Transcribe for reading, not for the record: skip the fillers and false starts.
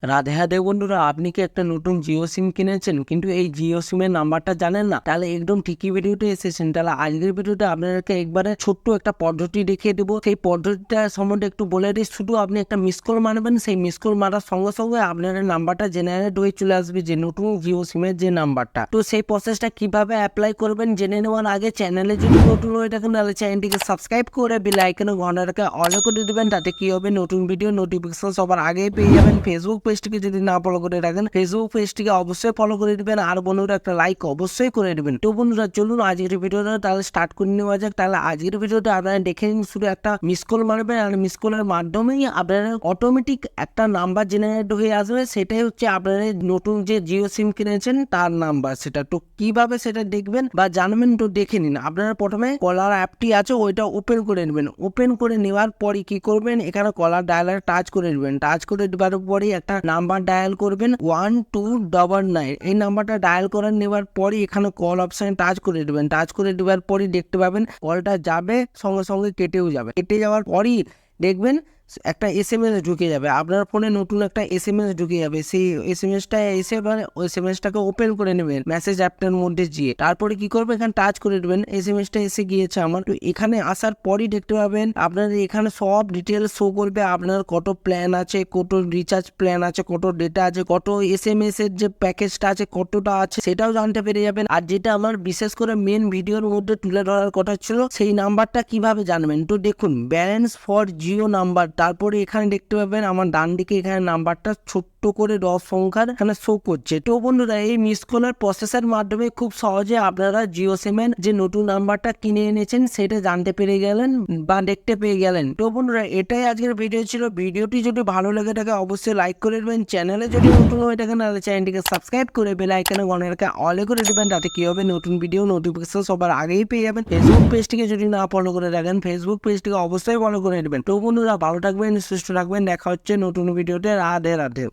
রাধে রাধে বন্ধুরা, আপনি কি একটা নতুন জিও সিম কিনেছেন কিন্তু এই জিও সিমের নাম্বারটা জানেন না? তাহলে একদম ঠিকই ভিডিওতে এসেছেন। তাহলে আজকের ভিডিওতে আপনাদেরকে একবারে ছোট্ট একটা পদ্ধতি দেখিয়ে দেবো। সেই পদ্ধতিটা সম্বন্ধে একটু বলে দিই। শুধু আপনি একটা মিস কল মারবেন, সেই মিস কল মারার সঙ্গে সঙ্গে আপনার নাম্বারটা জেনারেট হয়ে চলে আসবে, যে নতুন জিও সিমের যে নাম্বারটা। তো সেই প্রসেসটা কিভাবে অ্যাপ্লাই করবেন জেনে নেওয়ার আগে চ্যানেলে যদি নতুন হয়ে থাকেন তাহলে চ্যানেলটিকে সাবস্ক্রাইব করে বেল আইকনে ঘন্টাটাকে অল করে দিবেন। তাতে কি হবে, নতুন ভিডিও নোটিফিকেশন সবার আগে পেয়ে যাবেন। ফেসবুক পেজটিকে যদি না ফলো করে রাখেন, ফেসবুক পেজটিকে অবশ্যই ফলো করে দিবেন। আর বন্ধুরা একটা লাইক অবশ্যই করে দিবেন। তো বন্ধুরা চলুন আজকের ভিডিওটা তাহলে স্টার্ট করে নেওয়া যাক। তাহলে আজকের ভিডিওটা আপনারা দেখে নিন। শুধু একটা মিস কল মারবেন আর মিস কলের মাধ্যমেই আপনারা অটোমেটিক একটা নাম্বার জেনারেট হয়ে আসবে। সেটাই হচ্ছে আপনারা নতুন যে জিও সিম কিনেছেন তার নাম্বার। সেটা তো কিভাবে সেটা দেখবেন বা জানবেন তো দেখে নিন। আপনারা প্রথমে কলার অ্যাপটি আছে ওইটা ওপেন করে নেবেন। ওপেন করে নেওয়ার পরে কি করবেন, এখানে কলার ডায়ালার টাচ করে নেবেন। টাচ করে দেওয়ার পরে একটা নাম্বার ডায়াল করবেন 1299। এই নাম্বারটা ডায়াল করে নেওয়ার পরে এখানে কল অপশানে টাচ করে দেবেন। টাচ করে দেওয়ার পরে দেখতে পাবেন কলটা যাবে, সঙ্গে সঙ্গে কেটেও যাবে। কেটে যাওয়ার পরই দেখবেন একটা SMS ঢুকে যাবে আপনার ফোনে, নতুন একটা SMS ঢুকে যাবে। সেই SMS-টা এসে ওই SMS-টাকে ওপেন করে নেবেন মেসেজ অ্যাপটার মধ্যে গিয়ে। তারপরে কি করবে, এখানে টাচ করে দেবেন। SMS-টা এসে গিয়েছে আমার। তো এখানে আসার পরই দেখতে পাবেন আপনার এখানে সব ডিটেলস শো করবে। আপনার কত প্ল্যান আছে, কত রিচার্জ প্ল্যান আছে, কত ডেটা আছে, কত SMS এর যে প্যাকেজটা আছে কতটা আছে সেটাও জানতে পেরে যাবেন। আর যেটা আমার বিশেষ করে মেন ভিডিওর মধ্যে তুলে ধরার কথা ছিল, সেই নাম্বারটা কিভাবে জানবেন। তো দেখুন, ব্যালেন্স ফর জিও নাম্বার, তারপরে এখানে দেখতে পাবেন আমার ডান দিকে এখানে নাম্বারটা ছোট্ট করে 10 সংখ্যার এখানে শো করছে। তো বন্ধুরা এই মিস কলের প্রসেসের মাধ্যমে খুব সহজে আপনারা জিও সিমের যে নতুন নাম্বারটা কিনে এনেছেন সেটা জানতে পেরে গেলেন বা দেখতে পেয়ে গেলেন। তো বন্ধুরা এটাই আজকের ভিডিও ছিল। ভিডিওটি যদি ভালো লেগে থাকে অবশ্যই লাইক করে দেবেন। চ্যানেলে যদি নতুন হয়ে থাকেন তাহলে চ্যানেলটিকে সাবস্ক্রাইব করে বেল আইকনে ঘন্টাটাকে অলে করে দেবেন। তাতে কি হবে, নতুন ভিডিও নোটিফিকেশন সবার আগেই পেয়ে যাবেন। ফেসবুক পেজটিকে যদি না ফলো করে রাখেন ফেসবুক পেজটিকে অবশ্যই ফলো করে দেবেন। তো বন্ধুরা ভালো থাকবেন, সুস্থ থাকবেন। দেখা হচ্ছে নতুন ভিডিওতে। রাধে রাধে।